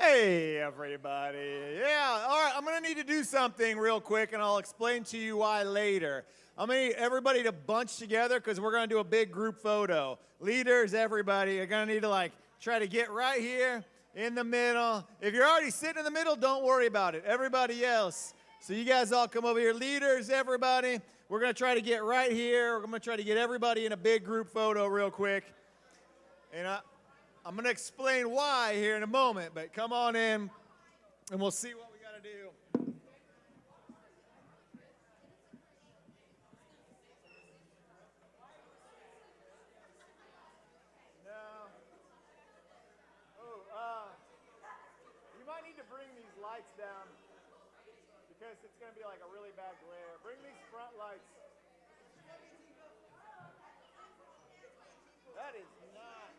Hey, everybody. Yeah, all right, I'm going to need to do something real quick, and I'll explain to you why later. I'm going to need everybody to bunch together because we're going to do a big group photo. Leaders, everybody, are going to need to, try to get right here in the middle. If you're already sitting in the middle, don't worry about it. Everybody else. So you guys all come over here. Leaders, everybody, we're going to try to get right here. We're going to try to get everybody in a big group photo real quick. And I'm going to explain why here in a moment, but come on in, and we'll see what we got to do. No. Oh, you might need to bring these lights down because it's going to be like a really bad glare. Bring these front lights. That is not.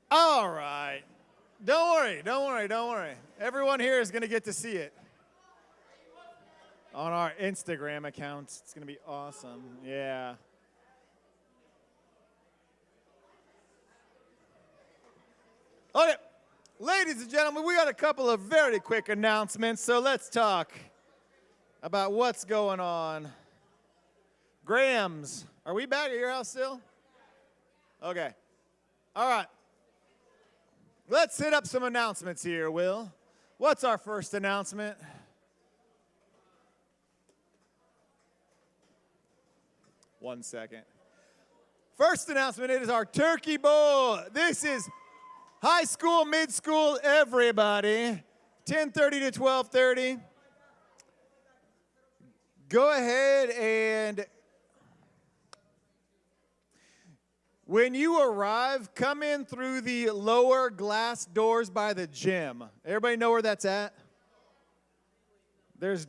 All right. Don't worry. Everyone here is going to get to see it on our Instagram accounts. It's going to be awesome. Yeah. Okay. Ladies and gentlemen, we got a couple of very quick announcements, so let's talk about what's going on. Grams, are we back at your house still? Okay. All right. Let's hit up some announcements here, Will. What's our first announcement? One second. First announcement, it is our Turkey Bowl. This is high school, mid-school, everybody. 10:30 to 12:30. Go ahead and when you arrive, come in through the lower glass doors by the gym. Everybody know where that's at? There's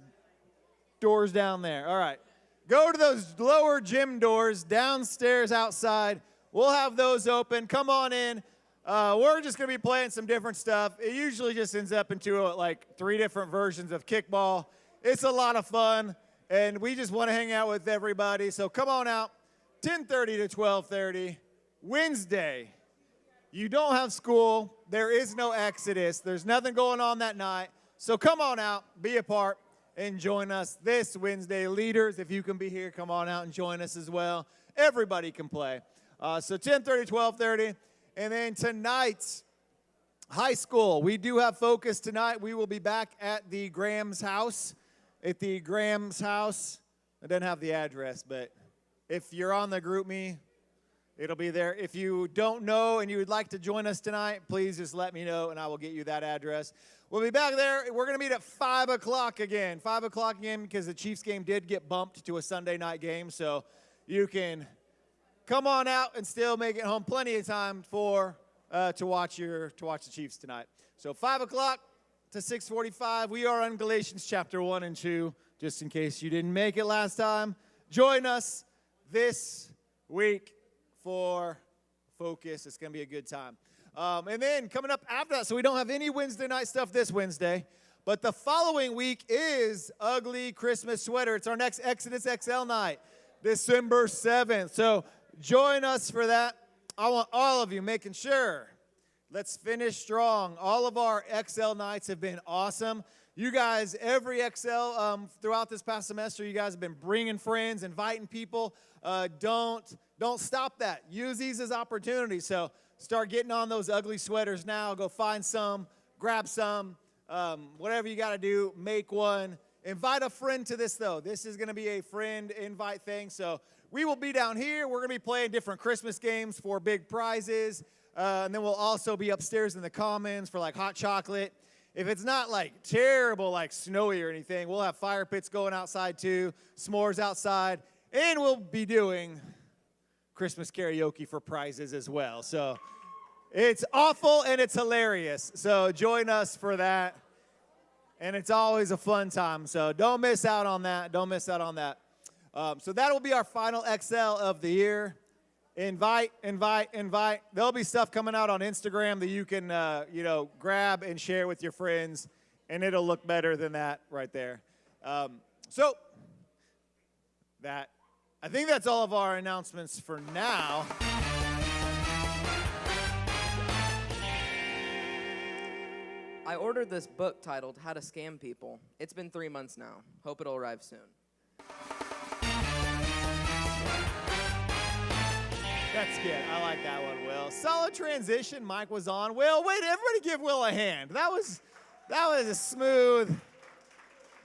doors down there. All right. Go to those lower gym doors downstairs outside. We'll have those open. Come on in. We're just going to be playing some different stuff. It usually just ends up into like 3 different versions of kickball. It's a lot of fun, and we just want to hang out with everybody. So come on out, 10:30 to 12:30. Wednesday, you don't have school. There is no Exodus. There's nothing going on that night. So come on out, be a part, and join us this Wednesday. Leaders, if you can be here, come on out and join us as well. Everybody can play. So 10:30, 12:30. And then tonight, high school. We do have focus tonight. We will be back at the Graham's house. At the Graham's house. I don't have the address, but if you're on the GroupMe, it'll be there. If you don't know and you would like to join us tonight, please just let me know, and I will get you that address. We'll be back there. We're going to meet at 5 o'clock again. 5 o'clock again because the Chiefs game did get bumped to a Sunday night game, so you can come on out and still make it home. Plenty of time to watch the Chiefs tonight. So 5 o'clock to 6:45. We are on Galatians chapter 1 and 2, just in case you didn't make it last time. Join us this week for Focus. It's going to be a good time. And then coming up after that, so we don't have any Wednesday night stuff this Wednesday, but the following week is Ugly Christmas Sweater. It's our next Exodus XL night, December 7th. So join us for that. I want all of you making sure. Let's finish strong. All of our XL nights have been awesome. You guys, every XL throughout this past semester, you guys have been bringing friends, inviting people. Don't stop that. Use these as opportunities. So start getting on those ugly sweaters now. Go find some, grab some, whatever you got to do, make one. Invite a friend to this, though. This is going to be a friend invite thing. So we will be down here. We're going to be playing different Christmas games for big prizes. And then we'll also be upstairs in the commons for like hot chocolate. If it's not like terrible, like snowy or anything, we'll have fire pits going outside too, s'mores outside, and we'll be doing Christmas karaoke for prizes as well. So it's awful and it's hilarious. So join us for that. And it's always a fun time. So don't miss out on that. Don't miss out on that. So that will be our final XL of the year. Invite. There'll be stuff coming out on Instagram that you can, grab and share with your friends, and it'll look better than that right there. I think that's all of our announcements for now. I ordered this book titled How to Scam People. It's been 3 months now. Hope it'll arrive soon. That's good. I like that one, Will. Solid transition. Mike was on. Will, wait, everybody give Will a hand. That was a smooth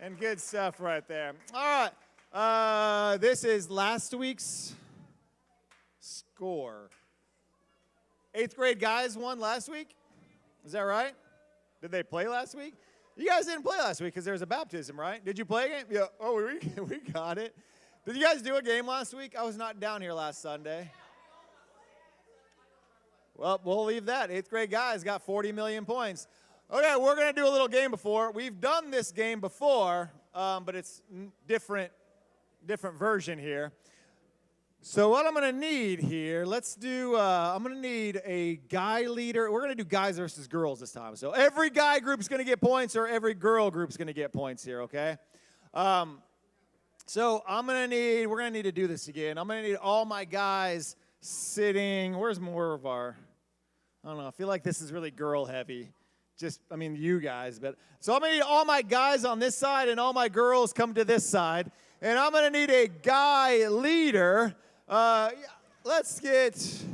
and good stuff right there. All right. This is last week's score. 8th grade guys won last week. Is that right? Did they play last week? You guys didn't play last week because there was a baptism, right? Did you play a game? Yeah. Oh, we got it. Did you guys do a game last week? I was not down here last Sunday. Well, we'll leave that. 8th grade guys got 40 million points. Okay, we're going to do a little game before. We've done this game before, but it's different version here. So what I'm going to need here, I'm going to need a guy leader. We're going to do guys versus girls this time. So every guy group is going to get points, or every girl group is going to get points here, okay? So we're going to need to do this again. I'm going to need all my guys sitting. Where's more of our, I don't know, I feel like this is really girl heavy. You guys. So I'm going to need all my guys on this side and all my girls come to this side. And I'm going to need a guy leader. Let's get,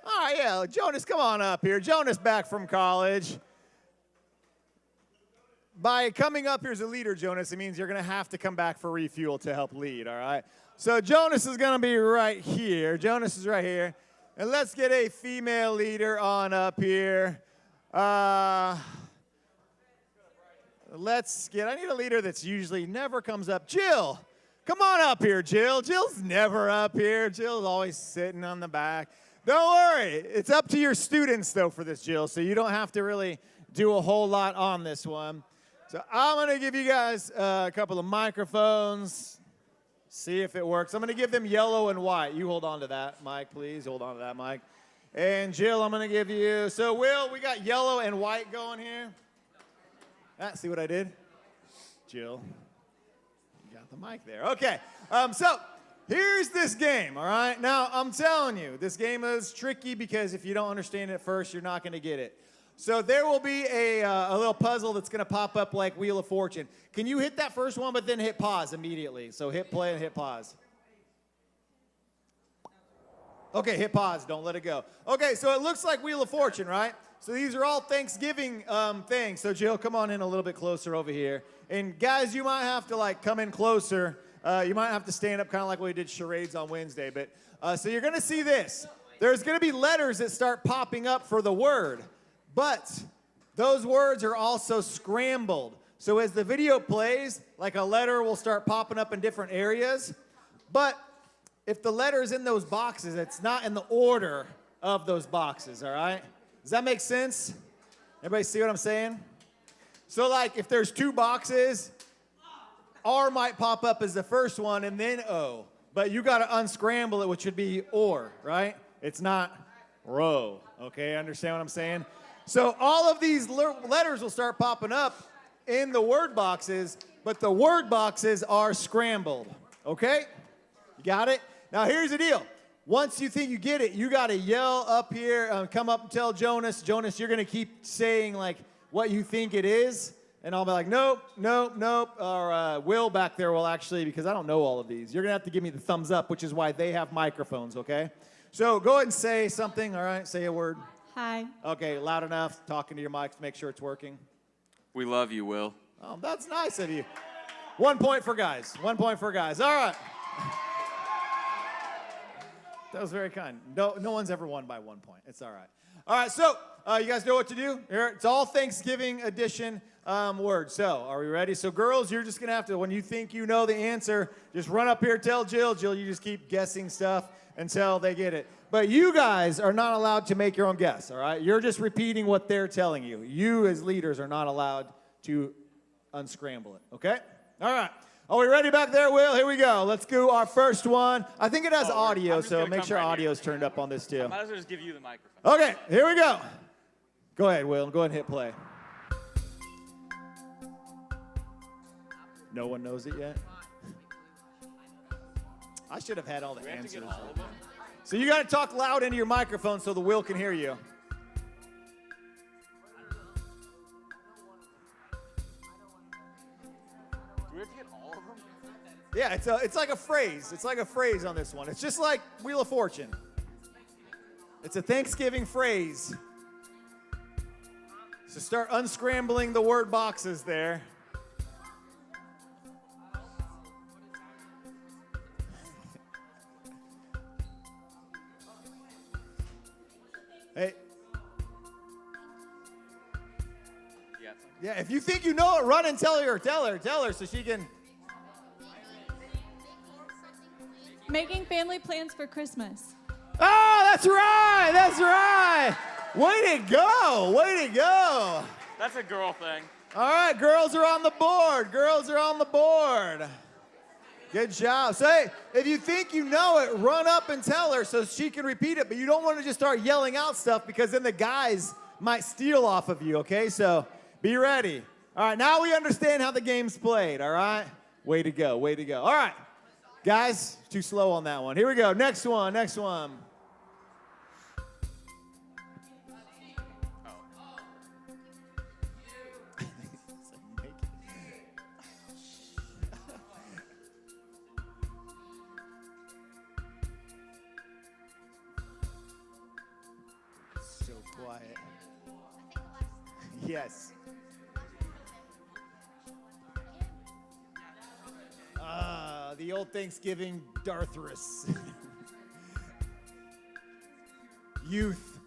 all right, yeah, Jonas, come on up here. Jonas back from college. by coming up here as a leader, Jonas, it means you're going to have to come back for refuel to help lead, all right? So Jonas is going to be right here. Jonas is right here. And let's get a female leader on up here. I need a leader that's usually never comes up. Jill, come on up here, Jill. Jill's never up here. Jill's always sitting on the back. Don't worry. It's up to your students, though, for this, Jill, so you don't have to really do a whole lot on this one. So I'm going to give you guys a couple of microphones. See if it works. I'm going to give them yellow and white. You hold on to that, Mike, please. Hold on to that, Mike. And Jill, I'm going to give you. So, Will, we got yellow and white going here. See what I did? Jill, you got the mic there. Okay. So here's this game, all right? Now, I'm telling you, this game is tricky because if you don't understand it at first, you're not going to get it. So there will be a little puzzle that's going to pop up like Wheel of Fortune. Can you hit that first one, but then hit pause immediately? So hit play and hit pause. Okay, hit pause. Don't let it go. Okay, so it looks like Wheel of Fortune, right? So these are all Thanksgiving things. So Jill, come on in a little bit closer over here. And guys, you might have to like come in closer. You might have to stand up kind of like we did charades on Wednesday. But so you're going to see this. There's going to be letters that start popping up for the word. But those words are also scrambled. So as the video plays, like a letter will start popping up in different areas. But if the letter's in those boxes, it's not in the order of those boxes, all right? Does that make sense? Everybody see what I'm saying? So like if there's two boxes, R might pop up as the first one and then O. But you got to unscramble it, which would be or, right? It's not row, okay? Understand what I'm saying? So all of these letters will start popping up in the word boxes, but the word boxes are scrambled, okay? You got it? Now here's the deal. Once you think you get it, you got to yell up here, come up and tell Jonas, you're going to keep saying like what you think it is, and I'll be like, nope, nope, nope, or Will back there will actually, because I don't know all of these. You're going to have to give me the thumbs up, which is why they have microphones, okay? So go ahead and say something, all right? Say a word. Hi. Okay, loud enough, talking to your mic to make sure it's working. We love you, Will. Oh, that's nice of you. 1 point for guys. 1 point for guys. All right. That was very kind. No one's ever won by 1 point. It's all right. All right, so you guys know what to do? Here, it's all Thanksgiving edition words. So are we ready? So girls, you're just going to have to, when you think you know the answer, just run up here, tell Jill. Jill, you just keep guessing stuff until they get it. But you guys are not allowed to make your own guess, all right? You're just repeating what they're telling you. You as leaders are not allowed to unscramble it, okay? All right. Are we ready back there, Will? Here we go. Let's do our first one. I think it has audio, so make sure audio's turned up on this too. I might as well just give you the microphone. Okay, here we go. Go ahead, Will. Go ahead and hit play. No one knows it yet? I should have had all the answers. So you got to talk loud into your microphone so the Will can hear you. Do we have to get all of them? Yeah, it's like a phrase. It's like a phrase on this one. It's just like Wheel of Fortune. It's a Thanksgiving phrase. So start unscrambling the word boxes there. Hey. Yeah, if you think you know it, run and tell her so she can. Making family plans for Christmas. Oh, that's right. Way to go. That's a girl thing. All right, girls are on the board. Good job. So, hey, if you think you know it, run up and tell her so she can repeat it. But you don't want to just start yelling out stuff because then the guys might steal off of you, okay? So be ready. All right, now we understand how the game's played, all right? Way to go. All right, guys, too slow on that one. Here we go. Next one. Quiet. Yes. the old Thanksgiving Darthrus. Youth.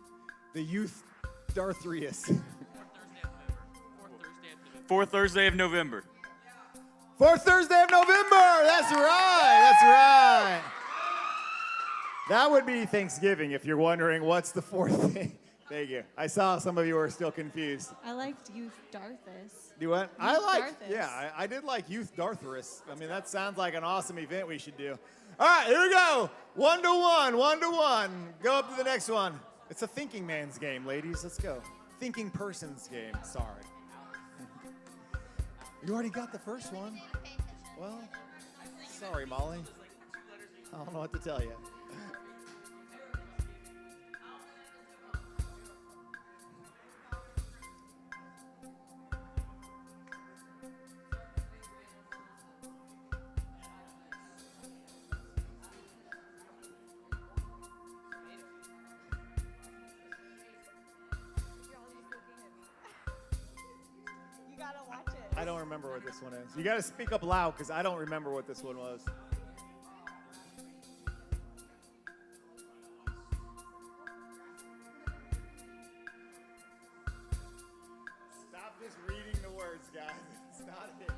The youth Darthrius. Fourth Thursday of November. Fourth Thursday of November. That's right. That's right. That would be Thanksgiving if you're wondering what's the fourth thing. Thank you. I saw some of you were still confused. I liked Youth Darthus. Do what? I Youth like, Darthus. yeah, I did like Youth Darthrus. I mean, that sounds like an awesome event we should do. All right, here we go. 1-1, 1-1. Go up to the next one. It's a thinking man's game, ladies. Let's go. Thinking person's game. Sorry. You already got the first one. Well, sorry, Molly. I don't know what to tell you. I don't remember what this one is. You got to speak up loud because I don't remember what this one was. Stop just reading the words, guys. It's not it.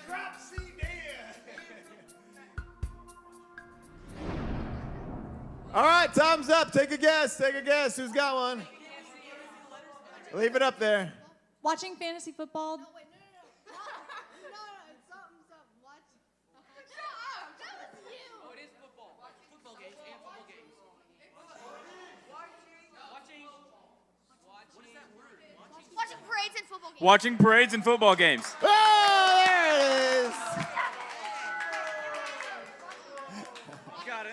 Drop C Dan. All right, time's up. Take a guess. Take a guess. Who's got one? Leave it up there. Watching fantasy football. No, it's something. What? Shut up. That was you. Oh, it is football. Football games and football games. Watching parades and football games. Watching parades and football games. Oh, there it is.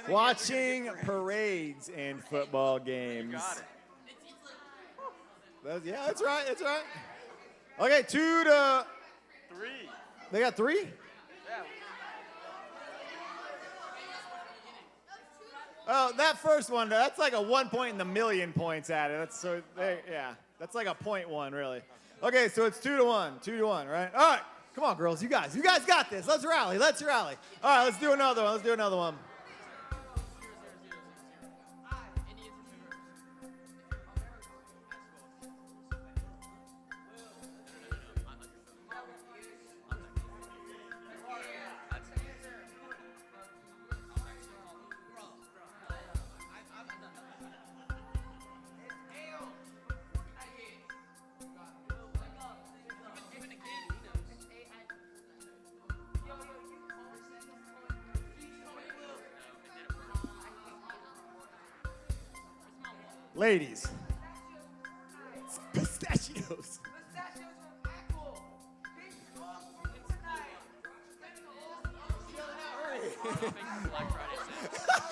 Watching parades and football games. Got it. Yeah, that's right. That's right. Okay, 2 to 3. They got 3? Yeah. Oh, that first one, that's like a 1 point in the million points added. That's so, yeah, that's like a 0.1 really. Okay, so it's 2-1, 2-1, right? All right, come on, girls, you guys got this. Let's rally, let's rally. All right, let's do another one. Let's do another one. Ladies. It's pistachios.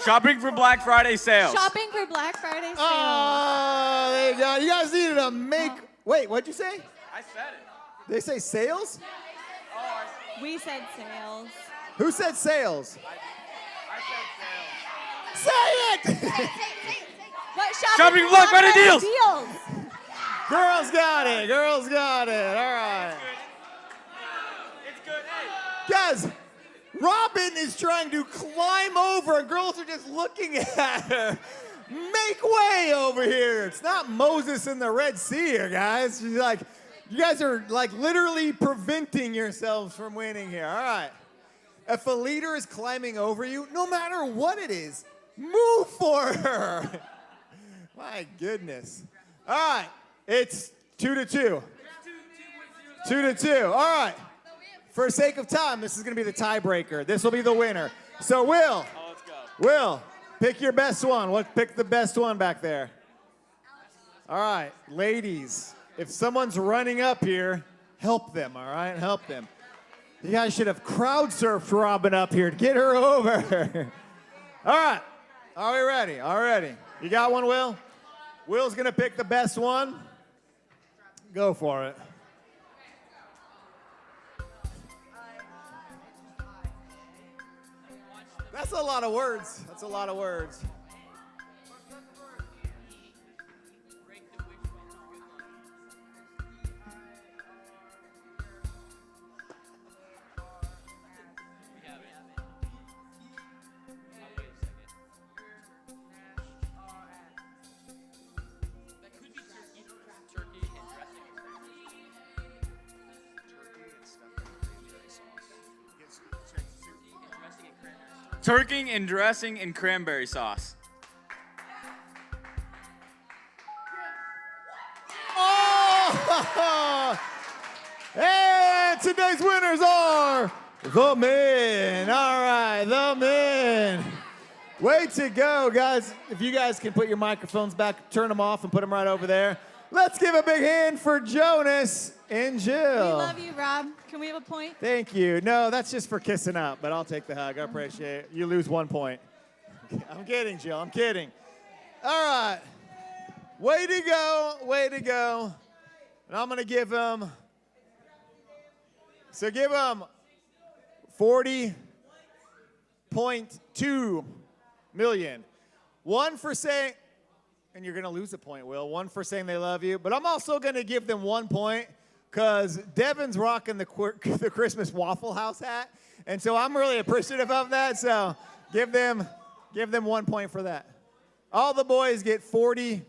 Shopping for Black Friday sales. Shopping for Black Friday sale. Oh, there you go. You guys needed to make. Wait, what'd you say? I said it. They say sales? We said sales. Who said sales? I Say it! What Shopping for Black Friday deals. Girls got it. Girls got it. All right. said it. It's good. Hey. Guys, Robin is trying to climb over, and girls are just looking at her. Make way over here. It's not Moses in the Red Sea here, guys. She's like, you guys are like literally preventing yourselves from winning here. All right. If a leader is climbing over you, no matter what it is, move for her. My goodness. All right. It's 2-2. 2-2. All right. For sake of time, this is going to be the tiebreaker. This will be the winner. So, Will. Oh, let's go. Will, pick your best one. Pick the best one back there. All right. Ladies, if someone's running up here, help them, all right? Help them. You guys should have crowd surfed Robin up here to get her over. All right. Are we ready? All ready. You got one, Will? Will's going to pick the best one. Go for it. That's a lot of words. That's a lot of words. Turking and dressing in cranberry sauce. Oh! And today's winners are the men. All right, the men. Way to go, guys. If you guys can put your microphones back, turn them off, and put them right over there. Let's give a big hand for Jonas and Jill. We love you, Rob. Can we have a point? Thank you. No, that's just for kissing up, but I'll take the hug. I appreciate it. You lose 1 point. I'm kidding, Jill. I'm kidding. All right. Way to go. Way to go. And I'm going to give him, so give him 40.2 million. One for saying, and you're going to lose a point, Will. One for saying they love you. But I'm also going to give them 1 point because Devin's rocking the Christmas Waffle House hat. And so I'm really appreciative of that. So give them 1 point for that. All the boys get 40.2.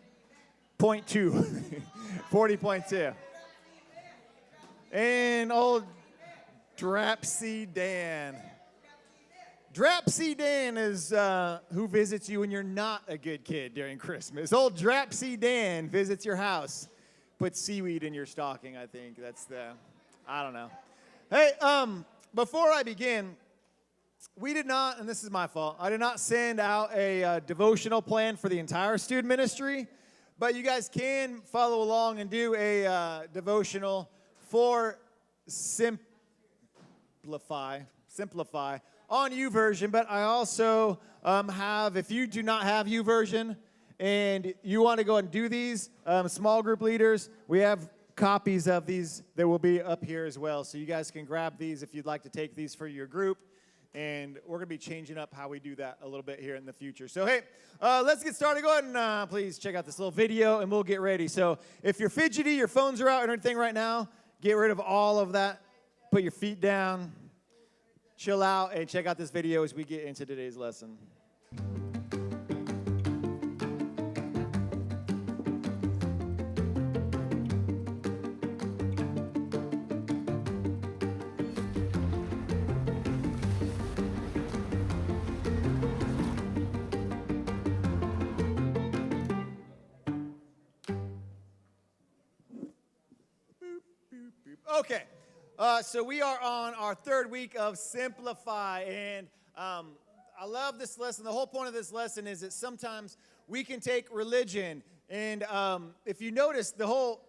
40.2. And old Drapsy Dan. Drapsy Dan is who visits you when you're not a good kid during Christmas. Old Drapsy Dan visits your house, puts seaweed in your stocking, I think. I don't know. Hey, before I begin, we did not, and this is my fault, I did not send out a devotional plan for the entire student ministry, but you guys can follow along and do a devotional for Simplify on YouVersion, but I also have, if you do not have YouVersion and you want to go and do these, small group leaders, we have copies of these that will be up here as well. So you guys can grab these if you'd like to take these for your group. And we're going to be changing up how we do that a little bit here in the future. So, hey, let's get started. Go ahead and please check out this little video, and we'll get ready. So if you're fidgety, your phones are out and everything right now, get rid of all of that. Put your feet down. Chill out and check out this video as we get into today's lesson. Okay. So we are on our third week of Simplify, and I love this lesson. The whole point of this lesson is that sometimes we can take religion, and if you notice, the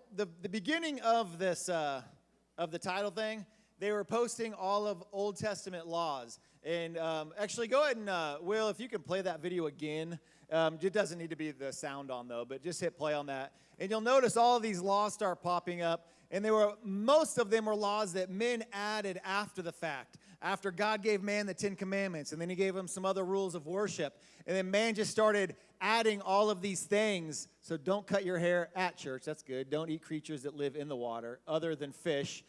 beginning of this of the title thing, they were posting all of Old Testament laws. And actually, go ahead and Will, if you can play that video again. It doesn't need to be the sound on though, but just hit play on that, and you'll notice all of these laws start popping up. And most of them were laws that men added after the fact, after God gave man the 10 Commandments, and then he gave him some other rules of worship. And then man just started adding all of these things. So don't cut your hair at church. That's good. Don't eat creatures that live in the water other than fish.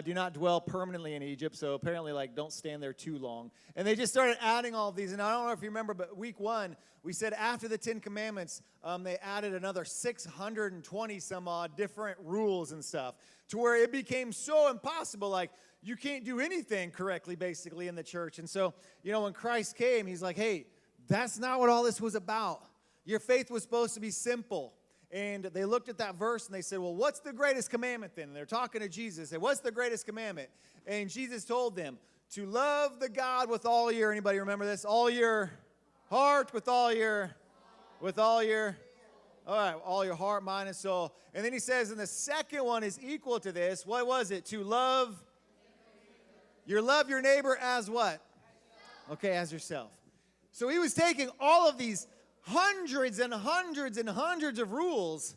Do not dwell permanently in Egypt. So apparently, don't stand there too long. And they just started adding all of these. And I don't know if you remember, but week 1, we said after the 10 Commandments, they added another 620 some odd different rules and stuff to where it became so impossible. You can't do anything correctly, basically, in the church. And so, when Christ came, he's like, hey, that's not what all this was about. Your faith was supposed to be simple. And they looked at that verse and they said, well, what's the greatest commandment then? And they're talking to Jesus. They said, what's the greatest commandment? And Jesus told them to love the God with all your, anybody remember this? All your heart, all your heart, mind, and soul. And then he says, and the second one is equal to this. What was it? To love your neighbor as what? Okay, as yourself. So he was taking all of these hundreds and hundreds and hundreds of rules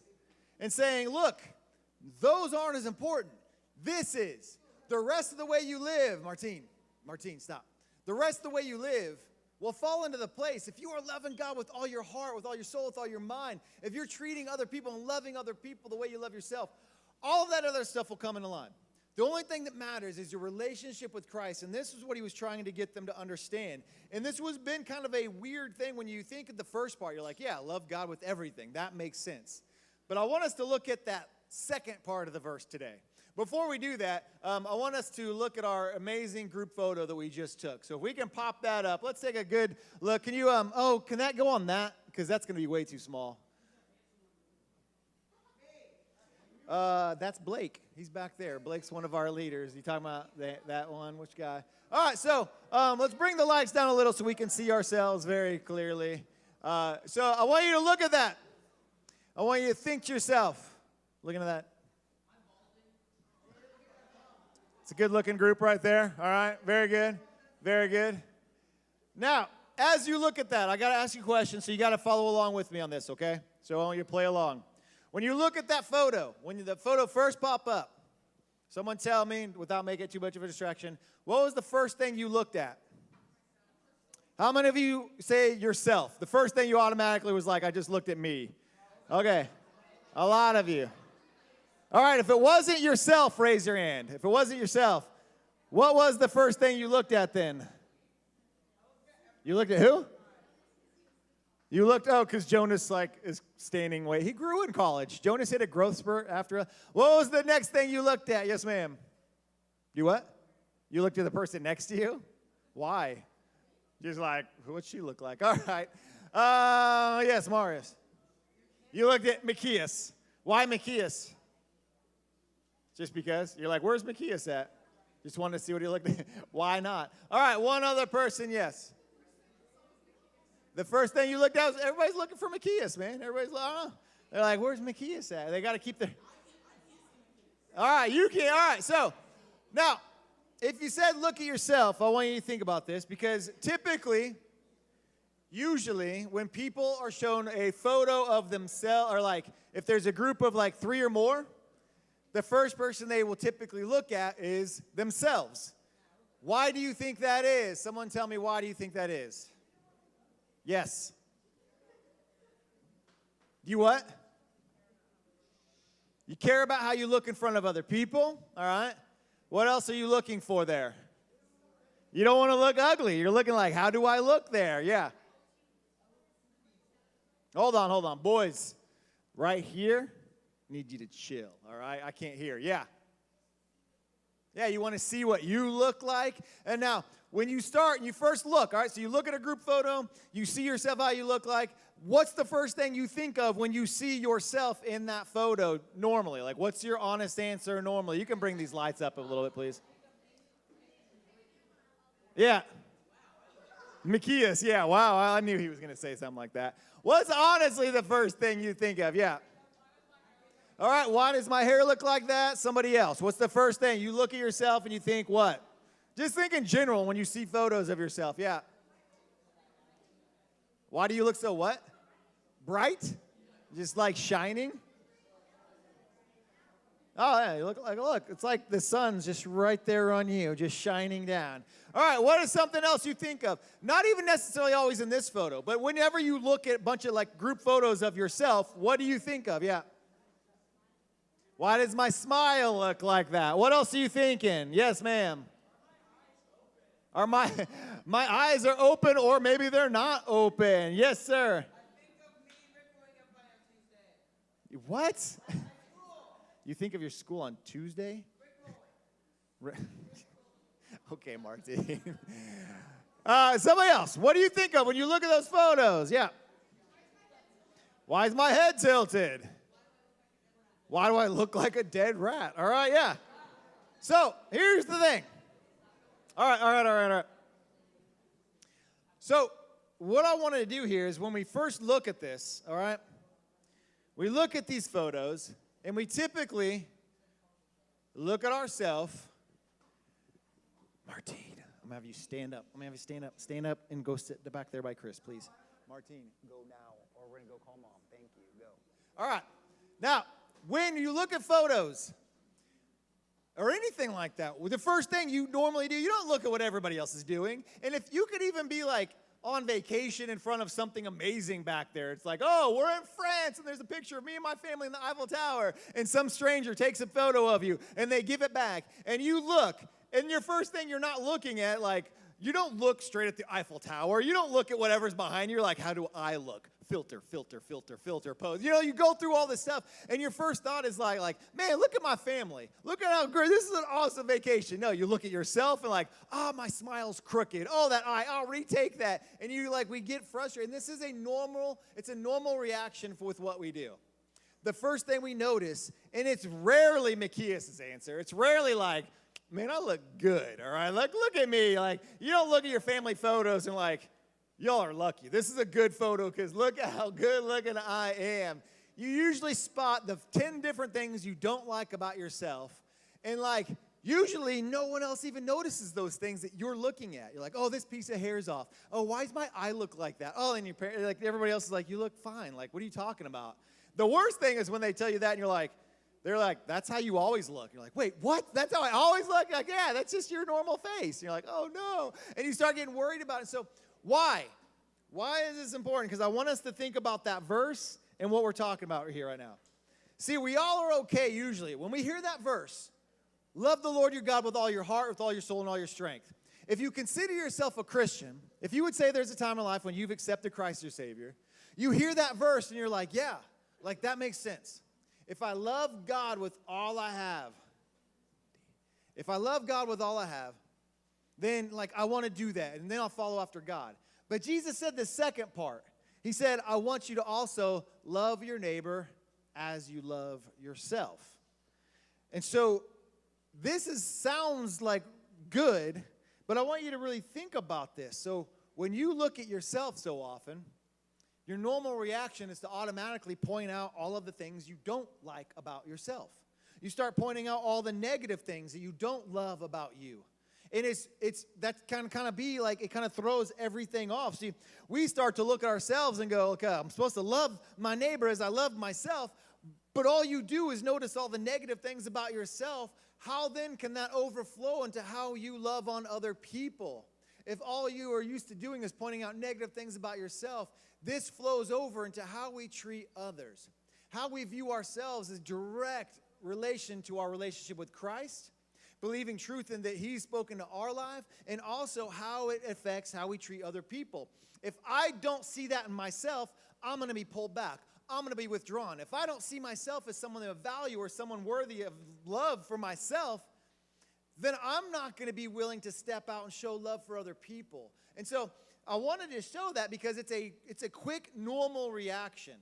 and saying, look, those aren't as important. This is. The rest of the way you live, Martine, stop. The rest of the way you live will fall into the place. If you are loving God with all your heart, with all your soul, with all your mind, if you're treating other people and loving other people the way you love yourself, all of that other stuff will come into line. The only thing that matters is your relationship with Christ, and this is what he was trying to get them to understand. And this has been kind of a weird thing when you think of the first part. You're like, yeah, love God with everything. That makes sense. But I want us to look at that second part of the verse today. before we do that, I want us to look at our amazing group photo that we just took. So if we can pop that up, let's take a good look. Can you, can that go on that? Because that's going to be way too small. That's Blake. He's back there. Blake's one of our leaders. You talking about that one? Which guy? All right, so let's bring the lights down a little so we can see ourselves very clearly. So I want you to look at that. I want you to think to yourself. Looking at that. It's a good-looking group right there. All right, very good. Very good. Now, as you look at that, I got to ask you a question, so you got to follow along with me on this, okay? So I want you to play along. When you look at that photo, when the photo first pop up, someone tell me, without making it too much of a distraction, what was the first thing you looked at? How many of you say yourself? The first thing you automatically was like, I just looked at me. Okay, a lot of you. All right, if it wasn't yourself, raise your hand. If it wasn't yourself, what was the first thing you looked at then? You looked at who? You looked, because Jonas, is staining weight. He grew in college. Jonas hit a growth spurt after. What was the next thing you looked at? Yes, ma'am. You what? You looked at the person next to you? Why? Just like, what'd she look like? All right. Yes, Marius. You looked at Macias. Why Macias? Just because? You're like, where's Macias at? Just wanted to see what he looked like. Why not? All right, one other person, yes. The first thing you looked at was everybody's looking for Macias, man. Everybody's like, oh. They're like, where's Macias at? They got to keep their. All right, you can. All right, so now, if you said look at yourself, I want you to think about this because usually, when people are shown a photo of themselves, or if there's a group of 3 or more, the first person they will typically look at is themselves. Why do you think that is? Someone tell me, why do you think that is? Yes. You what? You care about how you look in front of other people, all right? What else are you looking for there? You don't want to look ugly. You're looking like, how do I look there? Yeah. Hold on. Boys, right here, need you to chill, all right? I can't hear. Yeah. Yeah, you want to see what you look like. And now, when you start and you first look, all right, so you look at a group photo, you see yourself how you look like. What's the first thing you think of when you see yourself in that photo normally? What's your honest answer normally? You can bring these lights up a little bit, please. Yeah. Macias, yeah, wow, I knew he was going to say something like that. What's honestly the first thing you think of? Yeah. All right, why does my hair look like that? Somebody else. What's the first thing? You look at yourself and you think what? Just think in general when you see photos of yourself. Yeah. Why do you look so what? Bright? Just shining? Oh, yeah, look, it's like the sun's just right there on you, just shining down. All right, what is something else you think of? Not even necessarily always in this photo, but whenever you look at a bunch of group photos of yourself, what do you think of? Yeah. Why does my smile look like that? What else are you thinking? Yes, ma'am. Are my eyes are open, or maybe they're not open? Yes, sir. What? You think of your school on Tuesday? Okay, Martin. Somebody else. What do you think of when you look at those photos? Yeah. Why is my head tilted? Why do I look like a dead rat? All right, yeah. So here's the thing. All right. So what I wanted to do here is when we first look at this, all right, we look at these photos, and we typically look at ourselves. Martine, I'm going to have you stand up. Stand up and go sit back there by Chris, please. Martine, go now, or we're going to go call Mom. Thank you. Go. All right. Now, when you look at photos or anything like that, the first thing you normally do, you don't look at what everybody else is doing. And if you could even be on vacation in front of something amazing back there, it's oh, we're in France, and there's a picture of me and my family in the Eiffel Tower, and some stranger takes a photo of you, and they give it back, and you look, and your first thing you're not looking at, you don't look straight at the Eiffel Tower. You don't look at whatever's behind you. You're like, how do I look? filter pose. You know, you go through all this stuff, and your first thought is like, man, look at my family. Look at how great, this is an awesome vacation. No, you look at yourself and like, oh, my smile's crooked. Oh, that eye, I'll retake that. And we get frustrated. And this is it's a normal reaction with what we do. The first thing we notice, and it's rarely Macias' answer. It's rarely like, man, I look good, all right? Look at me. Like, you don't look at your family photos and like, y'all are lucky. This is a good photo because look at how good looking I am. You usually spot the 10 different things you don't like about yourself. And like, usually no one else even notices those things that you're looking at. You're like, oh, this piece of hair's off. Oh, why does my eye look like that? Oh, and like everybody else is like, you look fine. Like, what are you talking about? The worst thing is when they tell you that and they're like, that's how you always look. You're like, wait, what? That's how I always look? Like, yeah, that's just your normal face. And you're like, oh, no. And you start getting worried about it. So why? Why is this important? Because I want us to think about that verse and what we're talking about here right now. See, we all are okay usually. When we hear that verse, love the Lord your God with all your heart, with all your soul, and all your strength. If you consider yourself a Christian, if you would say there's a time in life when you've accepted Christ your Savior, you hear that verse and you're like, yeah, like that makes sense. If I love God with all I have, then like I want to do that, and then I'll follow after God. But Jesus said the second part. He said, I want you to also love your neighbor as you love yourself. And so sounds like good, but I want you to really think about this. So when you look at yourself so often, your normal reaction is to automatically point out all of the things you don't like about yourself. You start pointing out all the negative things that you don't love about you. And that can kind of be like, it kind of throws everything off. See, we start to look at ourselves and go, okay, I'm supposed to love my neighbor as I love myself, but all you do is notice all the negative things about yourself. How then can that overflow into how you love on other people? If all you are used to doing is pointing out negative things about yourself, this flows over into how we treat others. How we view ourselves is direct relation to our relationship with Christ, believing truth in that He's spoken to our life, and also how it affects how we treat other people. If I don't see that in myself, I'm going to be pulled back. I'm going to be withdrawn. If I don't see myself as someone of value or someone worthy of love for myself, then I'm not going to be willing to step out and show love for other people. And so I wanted to show that because it's a quick, normal reaction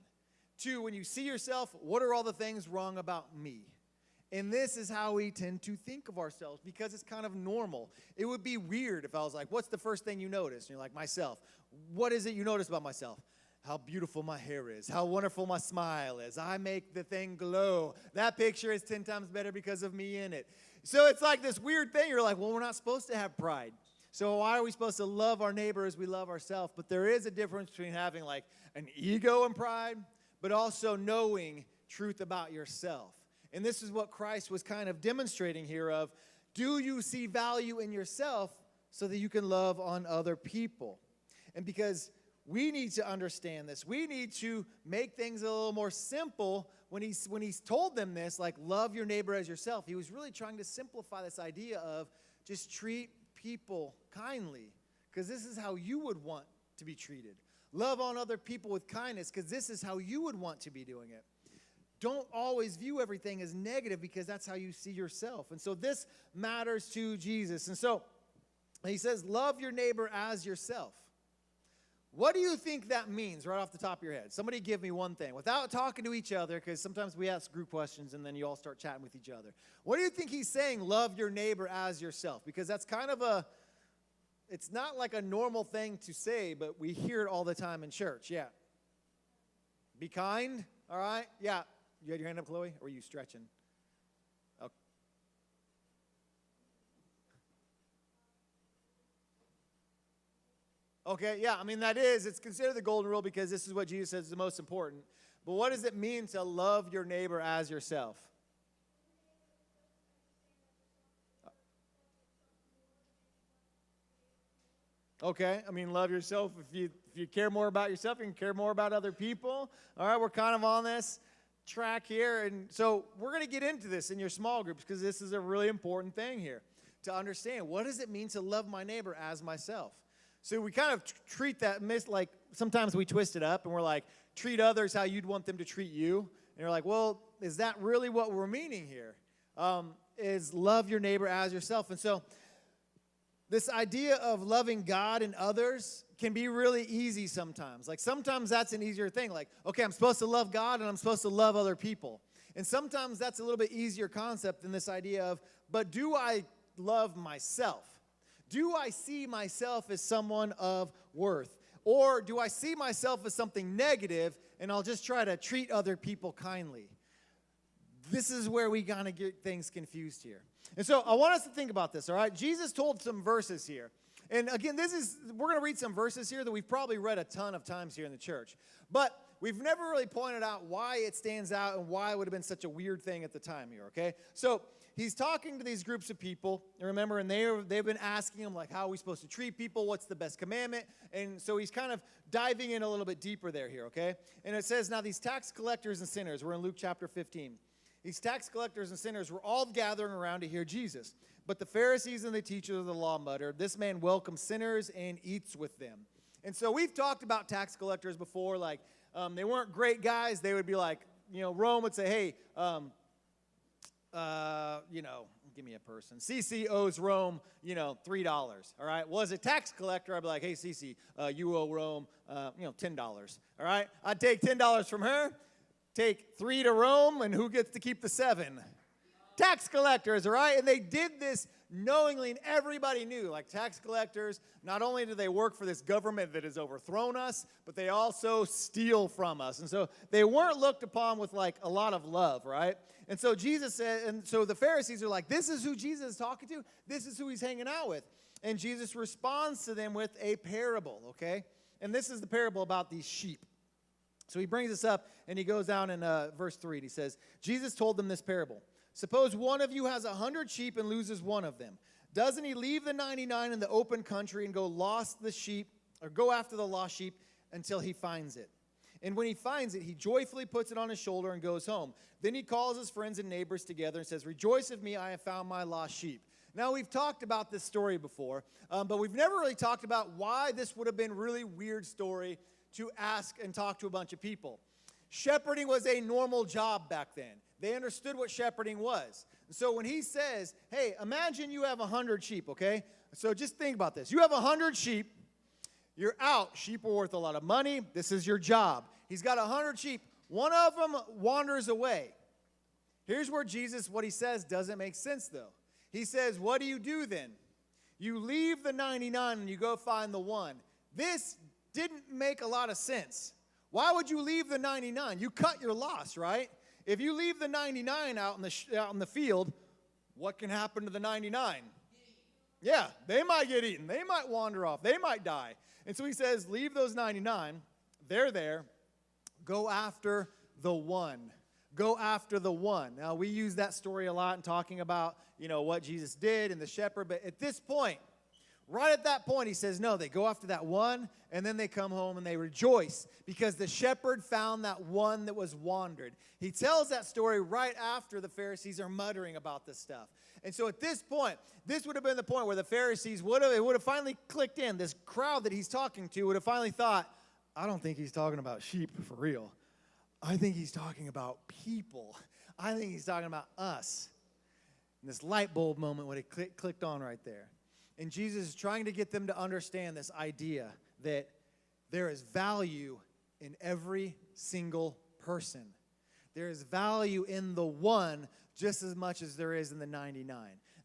to when you see yourself, what are all the things wrong about me? And this is how we tend to think of ourselves because it's kind of normal. It would be weird if I was like, what's the first thing you notice? And you're like, myself. What is it you notice about myself? How beautiful my hair is. How wonderful my smile is. I make the thing glow. That picture is 10 times better because of me in it. So it's like this weird thing. You're like, well, we're not supposed to have pride. So why are we supposed to love our neighbor as we love ourselves? But there is a difference between having like an ego and pride, but also knowing truth about yourself. And this is what Christ was kind of demonstrating here of, do you see value in yourself so that you can love on other people? And because we need to understand this, we need to make things a little more simple. When he's told them this, like love your neighbor as yourself, he was really trying to simplify this idea of just treat people kindly, because this is how you would want to be treated. Love on other people with kindness, because this is how you would want to be doing it. Don't always view everything as negative, because that's how you see yourself. And so this matters to Jesus. And so he says, love your neighbor as yourself. What do you think that means right off the top of your head? Somebody give me one thing without talking to each other, because sometimes we ask group questions and then you all start chatting with each other. What do you think he's saying, love your neighbor as yourself? Because that's kind of it's not like a normal thing to say, but we hear it all the time in church. Yeah. Be kind, all right? Yeah. You had your hand up, Chloe, or were you stretching? Okay. Okay, yeah, I mean, it's considered the golden rule because this is what Jesus says is the most important. But what does it mean to love your neighbor as yourself? Okay, I mean, love yourself. If you care more about yourself, you can care more about other people. All right, we're kind of on this track here. And so we're going to get into this in your small groups because this is a really important thing here to understand. What does it mean to love my neighbor as myself? So we kind of treat that like sometimes we twist it up and we're like, treat others how you'd want them to treat you. And you're like, well, is that really what we're meaning here? Is love your neighbor as yourself. And so this idea of loving God and others can be really easy sometimes. Like sometimes that's an easier thing. Like, okay, I'm supposed to love God and I'm supposed to love other people. And sometimes that's a little bit easier concept than this idea of, but do I love myself? Do I see myself as someone of worth? Or do I see myself as something negative and I'll just try to treat other people kindly? This is where we kind of get things confused here. And so I want us to think about this, all right? Jesus told some verses here. And again, we're going to read some verses here that we've probably read a ton of times here in the church. But we've never really pointed out why it stands out and why it would have been such a weird thing at the time here, okay? So he's talking to these groups of people, remember, and they've been asking him, like, how are we supposed to treat people? What's the best commandment? And so he's kind of diving in a little bit deeper there here, okay? And it says, now these tax collectors and sinners, we're in Luke chapter 15. These tax collectors and sinners were all gathering around to hear Jesus. But the Pharisees and the teachers of the law muttered, this man welcomes sinners and eats with them. And so we've talked about tax collectors before, like, they weren't great guys. They would be like, Rome would say, hey, give me a person. Cece owes Rome, $3, all right? Well, as a tax collector, I'd be like, hey, Cece, you owe Rome, $10, all right? I'd take $10 from her, take 3 to Rome, and who gets to keep the 7? Tax collectors, all right? And they did this knowingly, and everybody knew, like tax collectors, not only do they work for this government that has overthrown us, but they also steal from us. And so they weren't looked upon with like a lot of love, right? And so Jesus said, and so the Pharisees are like, this is who Jesus is talking to. This is who he's hanging out with. And Jesus responds to them with a parable, okay? And this is the parable about these sheep. So he brings this up, and he goes down in verse 3, and he says, Jesus told them this parable. Suppose one of you has 100 sheep and loses one of them. Doesn't he leave the 99 in the open country and go after the lost sheep until he finds it? And when he finds it, he joyfully puts it on his shoulder and goes home. Then he calls his friends and neighbors together and says, rejoice with me, I have found my lost sheep. Now, we've talked about this story before, but we've never really talked about why this would have been a really weird story to ask and talk to a bunch of people. Shepherding was a normal job back then. They understood what shepherding was. So when he says, hey, imagine you have 100 sheep, okay? So just think about this. You have 100 sheep. You're out. Sheep are worth a lot of money. This is your job. He's got 100 sheep. One of them wanders away. Here's where what he says doesn't make sense, though. He says, what do you do then? You leave the 99 and you go find the one. This didn't make a lot of sense. Why would you leave the 99? You cut your loss, right? If you leave the 99 out in the field, what can happen to the 99? Yeah, they might get eaten. They might wander off. They might die. And so he says, leave those 99. They're there. Go after the one. Go after the one. Now, we use that story a lot in talking about, what Jesus did and the shepherd. But at this point, right at that point, he says, no, they go after that one, and then they come home and they rejoice because the shepherd found that one that was wandered. He tells that story right after the Pharisees are muttering about this stuff. And so at this point, this would have been the point where the Pharisees would have finally clicked in. This crowd that he's talking to would have finally thought, I don't think he's talking about sheep for real. I think he's talking about people. I think he's talking about us. And this light bulb moment when it clicked on right there. And Jesus is trying to get them to understand this idea that there is value in every single person. There is value in the one just as much as there is in the 99.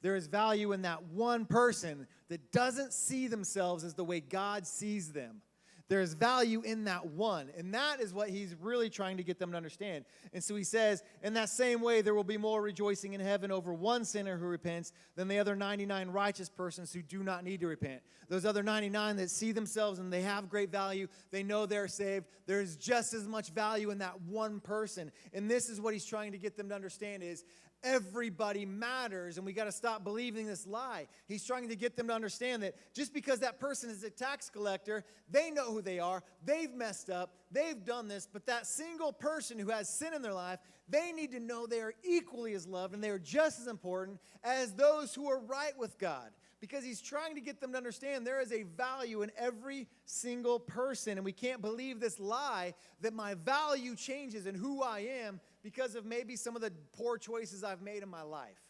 There is value in that one person that doesn't see themselves as the way God sees them. There is value in that one. And that is what he's really trying to get them to understand. And so he says, in that same way, there will be more rejoicing in heaven over one sinner who repents than the other 99 righteous persons who do not need to repent. Those other 99 that see themselves and they have great value, they know they're saved. There's just as much value in that one person. And this is what he's trying to get them to understand is, everybody matters, and we got to stop believing this lie. He's trying to get them to understand that just because that person is a tax collector, they know who they are, they've messed up, they've done this, but that single person who has sin in their life, they need to know they are equally as loved and they are just as important as those those who are right with God. Because he's trying to get them to understand there is a value in every single person. And we can't believe this lie that my value changes in who I am because of maybe some of the poor choices I've made in my life.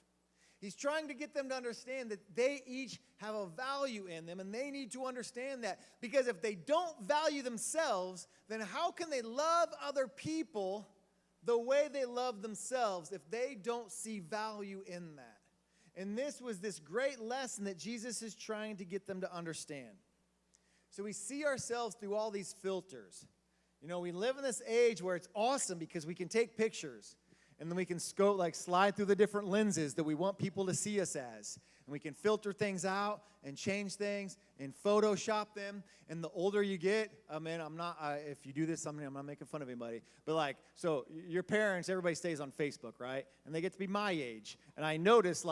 He's trying to get them to understand that they each have a value in them, and they need to understand that. Because if they don't value themselves, then how can they love other people the way they love themselves if they don't see value in that? And this was this great lesson that Jesus is trying to get them to understand. So we see ourselves through all these filters. You know, we live in this age where it's awesome because we can take pictures. And then we can slide through the different lenses that we want people to see us as. And we can filter things out and change things and Photoshop them. And the older you get, if you do this, I'm not making fun of anybody. But so your parents, everybody stays on Facebook, right? And they get to be my age. And I notice,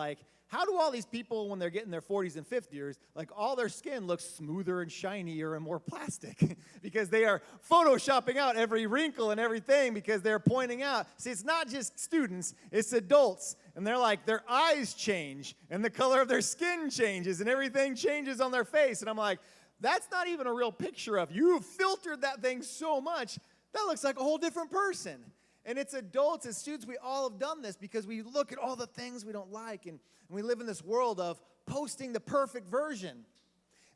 how do all these people, when they're getting their 40s and 50s, all their skin looks smoother and shinier and more plastic? Because they are photoshopping out every wrinkle and everything because they're pointing out. See, it's not just students, it's adults. And they're their eyes change and the color of their skin changes and everything changes on their face. And I'm like, that's not even a real picture of you. You've filtered that thing so much, that looks like a whole different person. And it's adults, as students, we all have done this because we look at all the things we don't like, and we live in this world of posting the perfect version.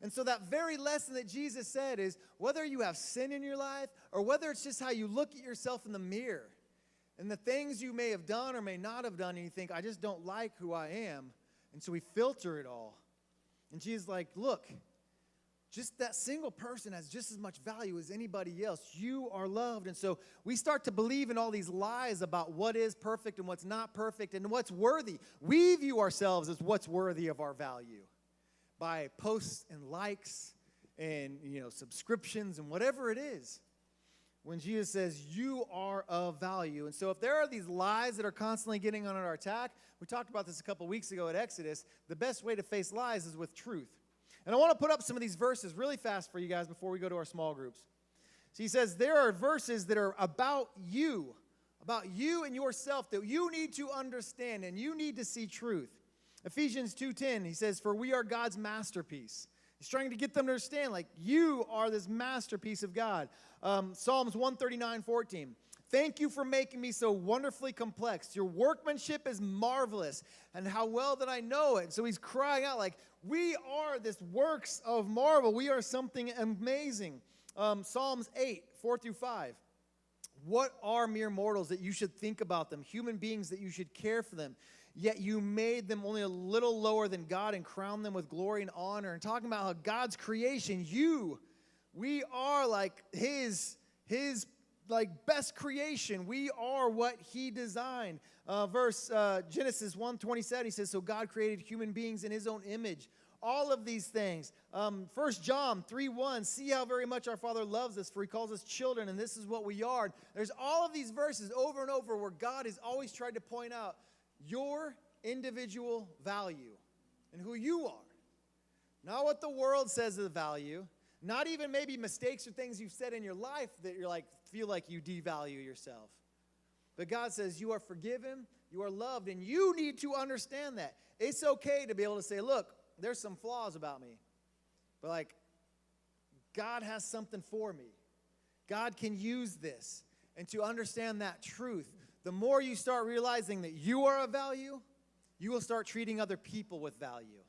And so that very lesson that Jesus said is whether you have sin in your life or whether it's just how you look at yourself in the mirror and the things you may have done or may not have done, and you think, I just don't like who I am. And so we filter it all. And Jesus is like, look, just that single person has just as much value as anybody else. You are loved. And so we start to believe in all these lies about what is perfect and what's not perfect and what's worthy. We view ourselves as what's worthy of our value by posts and likes and subscriptions and whatever it is. When Jesus says you are of value. And so if there are these lies that are constantly getting on our attack, we talked about this a couple weeks ago at Exodus, the best way to face lies is with truth. And I want to put up some of these verses really fast for you guys before we go to our small groups. So he says there are verses that are about you and yourself that you need to understand and you need to see truth. Ephesians 2:10, he says, for we are God's masterpiece. He's trying to get them to understand, you are this masterpiece of God. Psalms 139:14. Thank you for making me so wonderfully complex. Your workmanship is marvelous, and how well that I know it. So he's crying out we are this works of marvel. We are something amazing. Psalms 8:4-5. What are mere mortals that you should think about them? Human beings that you should care for them. Yet you made them only a little lower than God and crowned them with glory and honor. And talking about how God's creation, we are his best creation. We are what he designed. Genesis 1:27, he says, so God created human beings in his own image. All of these things. 1 John 3:1, see how very much our Father loves us, for he calls us children, and this is what we are. There's all of these verses over and over where God has always tried to point out your individual value and who you are. Not what the world says is value. Not even maybe mistakes or things you've said in your life that you're feel like you devalue yourself. But God says you are forgiven, you are loved, and you need to understand that. It's okay to be able to say, look, there's some flaws about me. But God has something for me. God can use this. And to understand that truth, the more you start realizing that you are of value, you will start treating other people with value.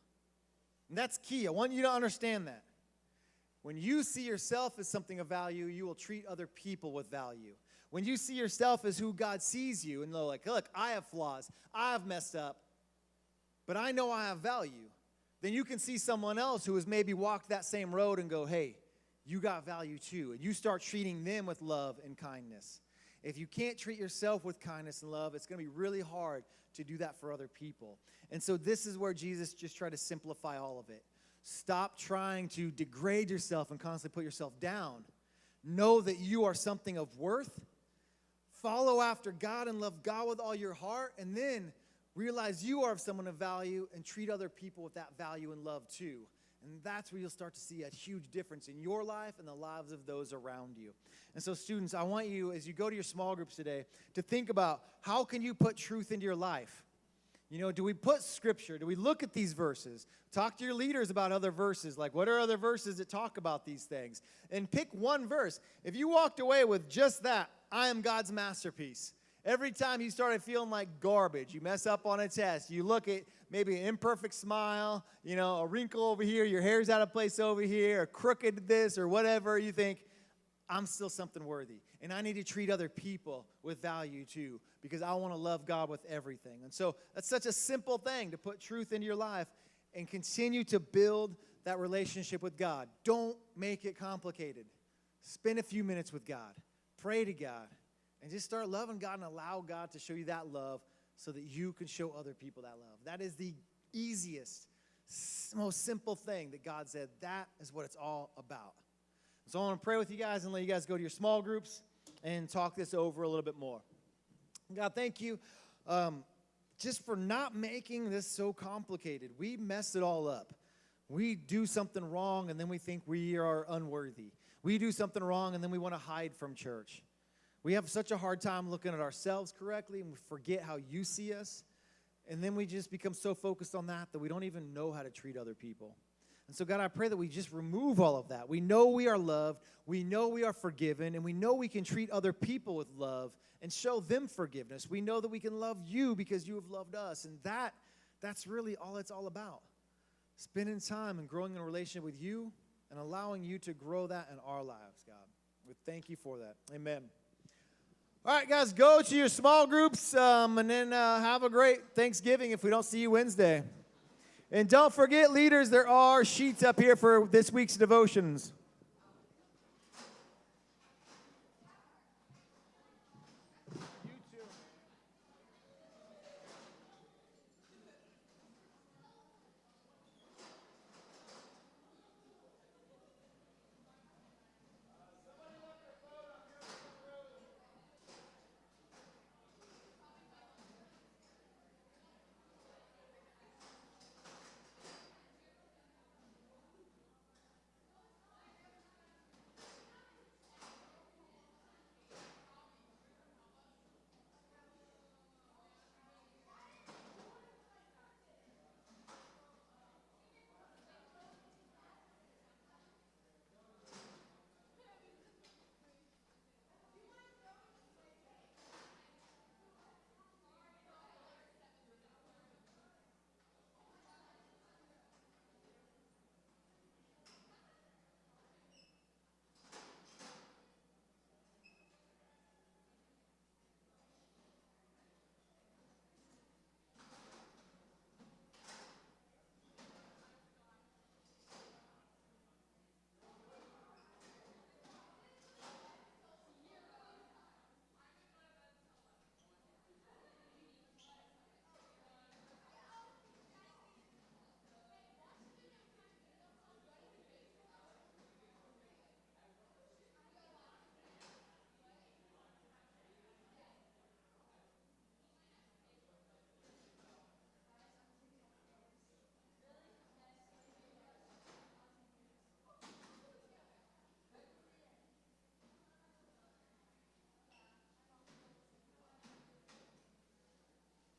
And that's key. I want you to understand that. When you see yourself as something of value, you will treat other people with value. When you see yourself as who God sees you and they're look, I have flaws, I have messed up, but I know I have value, then you can see someone else who has maybe walked that same road and go, hey, you got value too. And you start treating them with love and kindness. If you can't treat yourself with kindness and love, it's going to be really hard to do that for other people. And so this is where Jesus just tried to simplify all of it. Stop trying to degrade yourself and constantly put yourself down. Know that you are something of worth. Follow after God and love God with all your heart. And then realize you are someone of value and treat other people with that value and love too. And that's where you'll start to see a huge difference in your life and the lives of those around you. And so students, I want you, as you go to your small groups today, to think about how can you put truth into your life? You know, do we put scripture? Do we look at these verses? Talk to your leaders about other verses. Like, what are other verses that talk about these things? And pick one verse. If you walked away with just that, I am God's masterpiece. Every time you started feeling like garbage, you mess up on a test, you look at maybe an imperfect smile, you know, a wrinkle over here, your hair's out of place over here, a crooked this or whatever, you think, I'm still something worthy. And I need to treat other people with value too, because I want to love God with everything. And so that's such a simple thing to put truth into your life and continue to build that relationship with God. Don't make it complicated. Spend a few minutes with God. Pray to God. And just start loving God and allow God to show you that love so that you can show other people that love. That is the easiest, most simple thing that God said. That is what it's all about. So I want to pray with you guys and let you guys go to your small groups and talk this over a little bit more. God, thank you just for not making this so complicated. We mess it all up. We do something wrong and then we think we are unworthy. We do something wrong and then we want to hide from church. We have such a hard time looking at ourselves correctly, and we forget how you see us. And then we just become so focused on that we don't even know how to treat other people. And so, God, I pray that we just remove all of that. We know we are loved, we know we are forgiven, and we know we can treat other people with love and show them forgiveness. We know that we can love you because you have loved us, and that's really all it's all about. Spending time and growing in a relationship with you and allowing you to grow that in our lives, God. We thank you for that. Amen. All right, guys, go to your small groups and then have a great Thanksgiving if we don't see you Wednesday. And don't forget, leaders, there are sheets up here for this week's devotions.